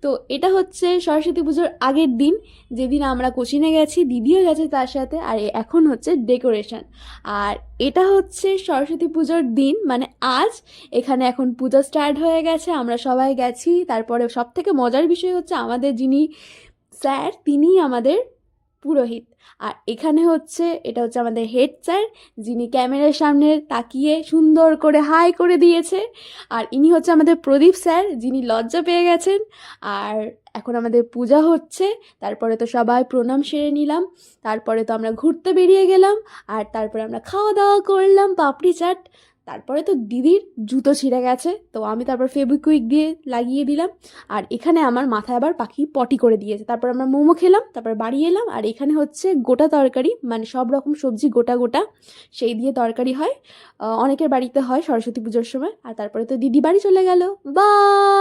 তো এটা হচ্ছে সরস্বতী পুজোর আগের দিন, যেদিন আমরা কোচিনে গেছি, দিদিও গেছে তার সাথে। আর এখন হচ্ছে ডেকোরেশন। আর এটা হচ্ছে সরস্বতী পুজোর দিন, মানে আজ। এখানে এখন পূজা স্টার্ট হয়ে গেছে, আমরা সবাই গেছি। তারপরে সব থেকে মজার বিষয় হচ্ছে আমাদের যিনি স্যার, তিনিই আমাদের পুরোহিত। আর এখানে হচ্ছে, এটা হচ্ছে আমাদের হেড স্যার, যিনি ক্যামেরার সামনে তাকিয়ে সুন্দর করে হাই করে দিয়েছে। আর ইনি হচ্ছে আমাদের প্রদীপ স্যার, যিনি লজ্জা পেয়ে গেছেন। আর এখন আমাদের পূজা হচ্ছে। তারপরে তো সবাই প্রণাম সেরে নিলাম। তারপরে তো আমরা ঘুরতে বেরিয়ে গেলাম। আর তারপরে আমরা খাওয়া দাওয়া করলাম, পাপড়ি চাট। তারপরে তো দিদির জুতো ছিঁড়ে গেছে, তো আমি তারপর ফেবিকুইক দিয়ে লাগিয়ে দিলাম। আর এখানে আমার মাথায় আবার পাখি পটি করে দিয়েছে। তারপর আমরা মোমো খেলাম, তারপর বাড়ি এলাম। আর এখানে হচ্ছে গোটা তরকারি, মানে সব রকম সবজি গোটা গোটা, সেই দিয়ে তরকারি হয়। অনেকের বাড়িতে হয় সরস্বতী পুজোর সময়। আর তারপরে তো দিদি বাড়ি চলে গেল। বাই।